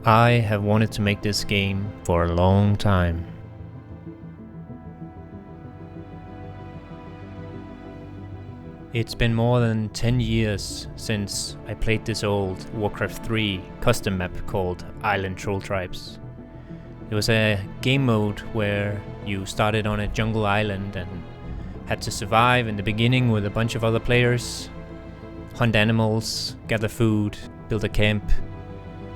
I have wanted to make this game for a long time. It's been more than 10 years since I played this old Warcraft 3 custom map called Island Troll Tribes. It was a game mode where you started on a jungle island and had to survive in the beginning with a bunch of other players, hunt animals, gather food, build a camp.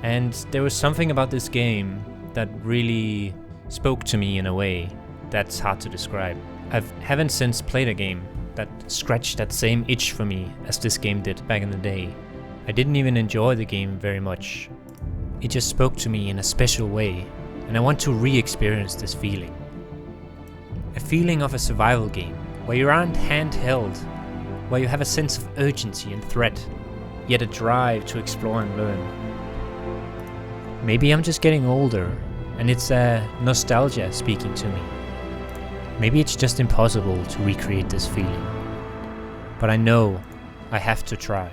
And there was something about this game that really spoke to me in a way that's hard to describe. I haven't since played a game that scratched that same itch for me as this game did back in the day. I didn't even enjoy the game very much. It just spoke to me in a special way, and I want to re-experience this feeling. A feeling of a survival game, where you aren't handheld, where you have a sense of urgency and threat, yet a drive to explore and learn. Maybe I'm just getting older, and it's a nostalgia speaking to me. Maybe it's just impossible to recreate this feeling. But I know I have to try.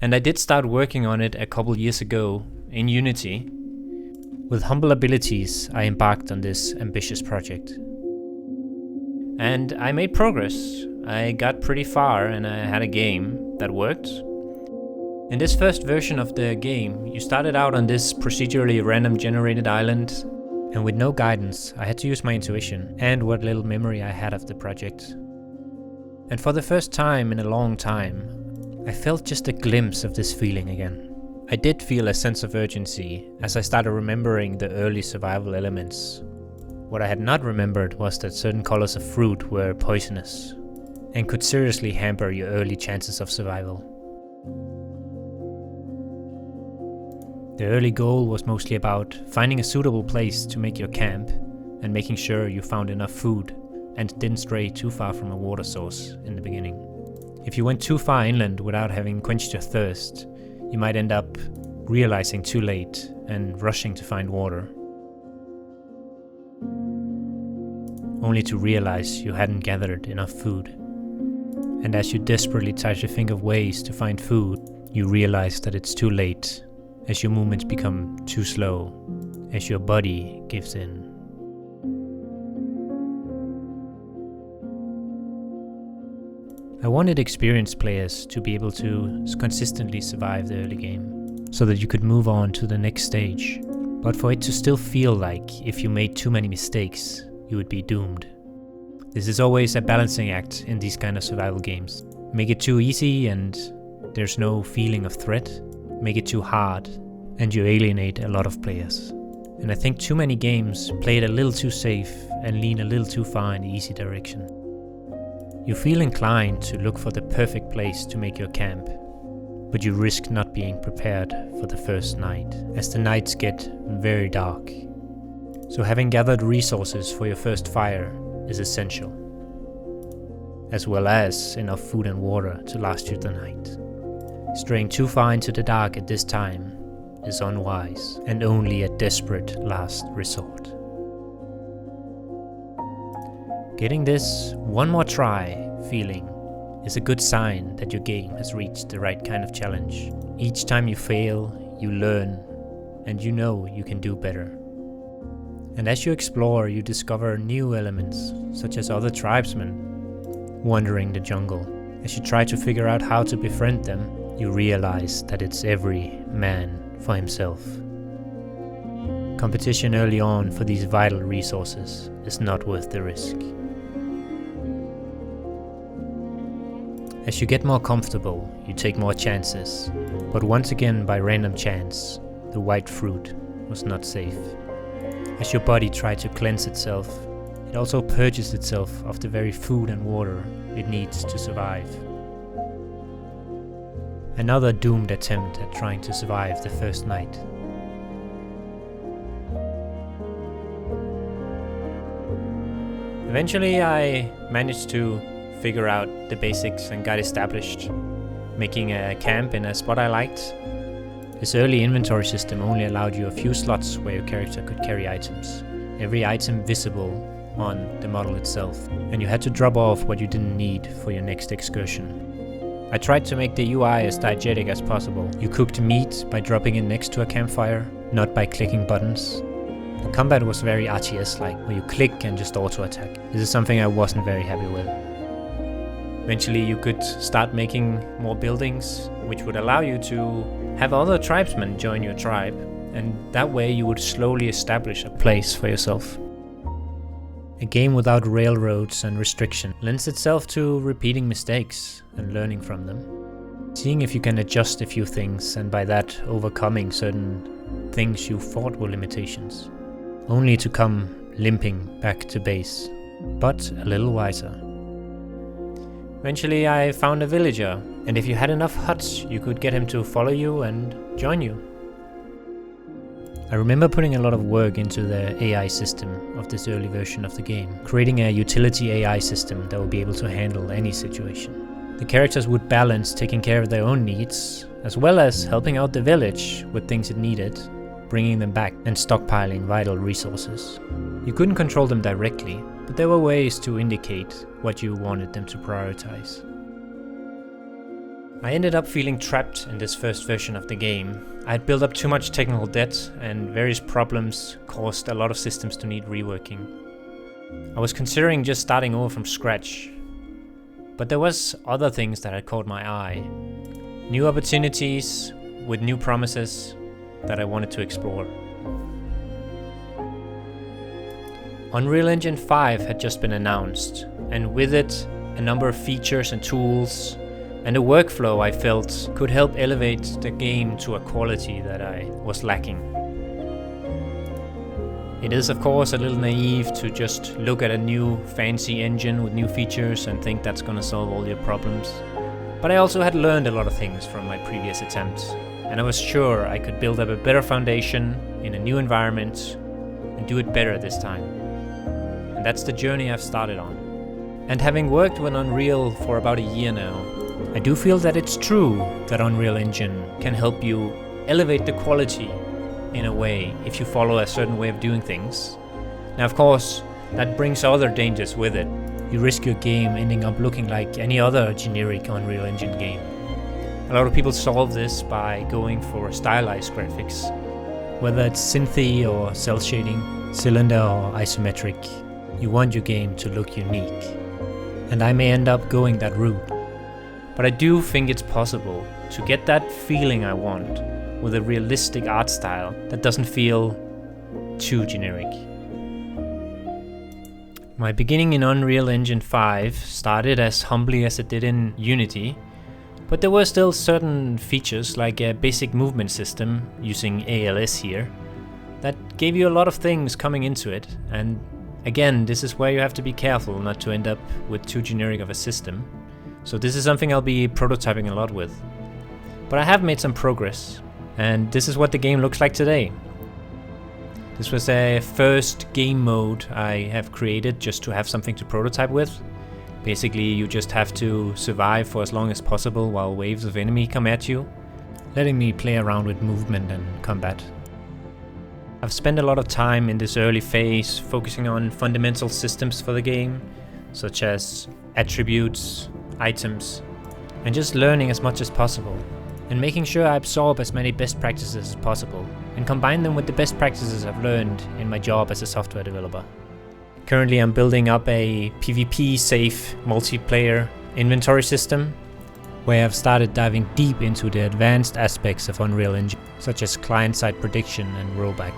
And I did start working on it a couple years ago in Unity. With humble abilities, I embarked on this ambitious project. And I made progress. I got pretty far and I had a game that worked. In this first version of the game, you started out on this procedurally random generated island, and with no guidance, I had to use my intuition and what little memory I had of the project. And for the first time in a long time, I felt just a glimpse of this feeling again. I did feel a sense of urgency as I started remembering the early survival elements. What I had not remembered was that certain colors of fruit were poisonous and could seriously hamper your early chances of survival. The early goal was mostly about finding a suitable place to make your camp and making sure you found enough food and didn't stray too far from a water source in the beginning. If you went too far inland without having quenched your thirst, you might end up realizing too late and rushing to find water, only to realize you hadn't gathered enough food. And as you desperately try to think of ways to find food, you realize that it's too late, as your movements become too slow, as your body gives in. I wanted experienced players to be able to consistently survive the early game, so that you could move on to the next stage, but for it to still feel like if you made too many mistakes, you would be doomed. This is always a balancing act in these kind of survival games. Make it too easy and there's no feeling of threat. Make it too hard and you alienate a lot of players. And I think too many games play it a little too safe and lean a little too far in the easy direction. You feel inclined to look for the perfect place to make your camp, but you risk not being prepared for the first night, as the nights get very dark. So having gathered resources for your first fire is essential, as well as enough food and water to last you the night. Straying too far into the dark at this time is unwise and only a desperate last resort. Getting this one more try feeling is a good sign that your game has reached the right kind of challenge. Each time you fail, you learn, and you know you can do better. And as you explore, you discover new elements, such as other tribesmen wandering the jungle. As you try to figure out how to befriend them, you realize that it's every man for himself. Competition early on for these vital resources is not worth the risk. As you get more comfortable, you take more chances, but once again by random chance, the white fruit was not safe. As your body tried to cleanse itself, it also purges itself of the very food and water it needs to survive. Another doomed attempt at trying to survive the first night. Eventually I managed to figure out the basics and got established, making a camp in a spot I liked. This early inventory system only allowed you a few slots where your character could carry items, every item visible on the model itself, and you had to drop off what you didn't need for your next excursion. I tried to make the UI as diegetic as possible. You cooked meat by dropping it next to a campfire, not by clicking buttons. The combat was very RTS-like, where you click and just auto-attack. This is something I wasn't very happy with. Eventually you could start making more buildings, which would allow you to have other tribesmen join your tribe, and that way you would slowly establish a place for yourself. A game without railroads and restriction lends itself to repeating mistakes and learning from them. Seeing if you can adjust a few things, and by that overcoming certain things you thought were limitations, only to come limping back to base, but a little wiser. Eventually I found a villager, and if you had enough huts, you could get him to follow you and join you. I remember putting a lot of work into the AI system of this early version of the game, creating a utility AI system that would be able to handle any situation. The characters would balance taking care of their own needs, as well as helping out the village with things it needed, bringing them back and stockpiling vital resources. You couldn't control them directly, but there were ways to indicate what you wanted them to prioritize. I ended up feeling trapped in this first version of the game. I had built up too much technical debt, and various problems caused a lot of systems to need reworking. I was considering just starting over from scratch, but there was other things that had caught my eye. New opportunities with new promises that I wanted to explore. Unreal Engine 5 had just been announced, and with it a number of features and tools and a workflow I felt could help elevate the game to a quality that I was lacking. It is of course a little naive to just look at a new fancy engine with new features and think that's gonna solve all your problems. But I also had learned a lot of things from my previous attempts, and I was sure I could build up a better foundation in a new environment and do it better this time. And that's the journey I've started on. And having worked with Unreal for about a year now, I do feel that it's true that Unreal Engine can help you elevate the quality in a way if you follow a certain way of doing things. Now of course, that brings other dangers with it. You risk your game ending up looking like any other generic Unreal Engine game. A lot of people solve this by going for stylized graphics. Whether it's synthy or cel shading, cylinder or isometric, you want your game to look unique. And I may end up going that route. But I do think it's possible to get that feeling I want with a realistic art style that doesn't feel too generic. My beginning in Unreal Engine 5 started as humbly as it did in Unity, but there were still certain features like a basic movement system using ALS here that gave you a lot of things coming into it, and again, this is where you have to be careful not to end up with too generic of a system. So this is something I'll be prototyping a lot with. But I have made some progress, and this is what the game looks like today. This was a first game mode I have created just to have something to prototype with. Basically, you just have to survive for as long as possible while waves of enemy come at you, letting me play around with movement and combat. I've spent a lot of time in this early phase focusing on fundamental systems for the game, such as attributes, items, and just learning as much as possible, and making sure I absorb as many best practices as possible, and combine them with the best practices I've learned in my job as a software developer. Currently I'm building up a PvP safe multiplayer inventory system, where I've started diving deep into the advanced aspects of Unreal Engine, such as client-side prediction and rollback.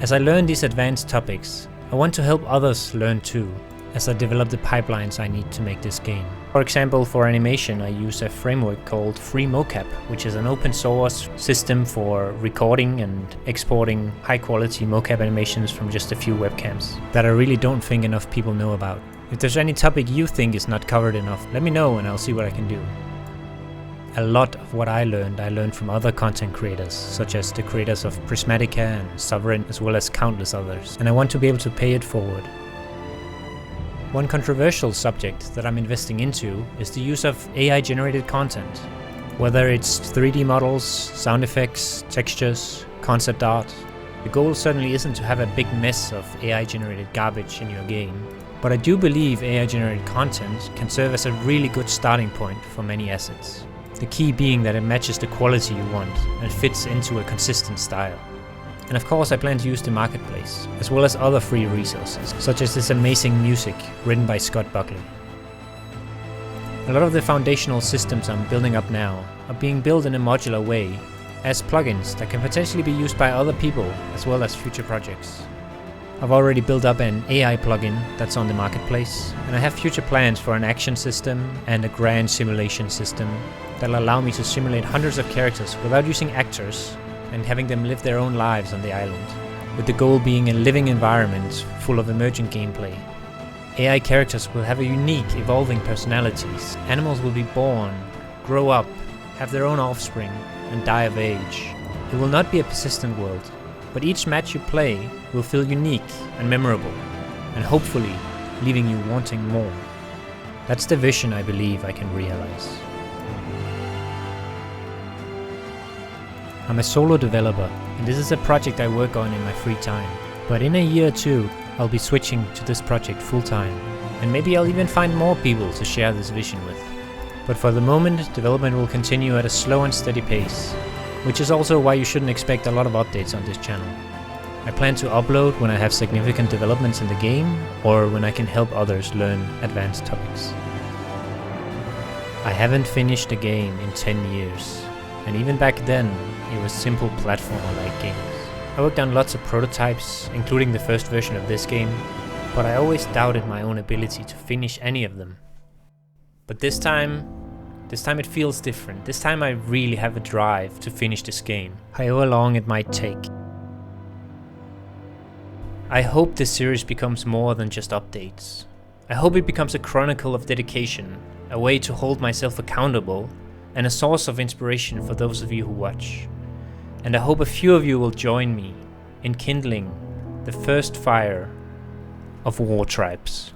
As I learn these advanced topics, I want to help others learn too, as I develop the pipelines I need to make this game. For example, for animation I use a framework called Free Mocap, which is an open source system for recording and exporting high quality mocap animations from just a few webcams that I really don't think enough people know about. If there's any topic you think is not covered enough, let me know and I'll see what I can do. A lot of what I learned from other content creators, such as the creators of Prismatica and Sovereign, as well as countless others, and I want to be able to pay it forward. One controversial subject that I'm investing into is the use of AI-generated content. Whether it's 3D models, sound effects, textures, concept art, the goal certainly isn't to have a big mess of AI-generated garbage in your game, But I do believe AI-generated content can serve as a really good starting point for many assets. The key being that it matches the quality you want and fits into a consistent style. And of course I plan to use the marketplace, as well as other free resources, such as this amazing music written by Scott Buckley. A lot of the foundational systems I'm building up now are being built in a modular way, as plugins that can potentially be used by other people as well as future projects. I've already built up an AI plugin that's on the marketplace, and I have future plans for an action system and a grand simulation system that'll allow me to simulate hundreds of characters without using actors and having them live their own lives on the island, with the goal being a living environment full of emergent gameplay. AI characters will have a unique, evolving personalities. Animals will be born, grow up, have their own offspring, and die of age. It will not be a persistent world, but each match you play will feel unique and memorable, and hopefully leaving you wanting more. That's the vision I believe I can realize. I'm a solo developer, and this is a project I work on in my free time. But in a year or two, I'll be switching to this project full time, and maybe I'll even find more people to share this vision with. But for the moment, development will continue at a slow and steady pace, which is also why you shouldn't expect a lot of updates on this channel. I plan to upload when I have significant developments in the game, or when I can help others learn advanced topics. I haven't finished a game in 10 years, and even back then, it was simple platformer-like games. I worked on lots of prototypes, including the first version of this game, but I always doubted my own ability to finish any of them. But this time it feels different. This time I really have a drive to finish this game, however long it might take. I hope this series becomes more than just updates. I hope it becomes a chronicle of dedication, a way to hold myself accountable, and a source of inspiration for those of you who watch. And I hope a few of you will join me in kindling the first fire of Wartribes.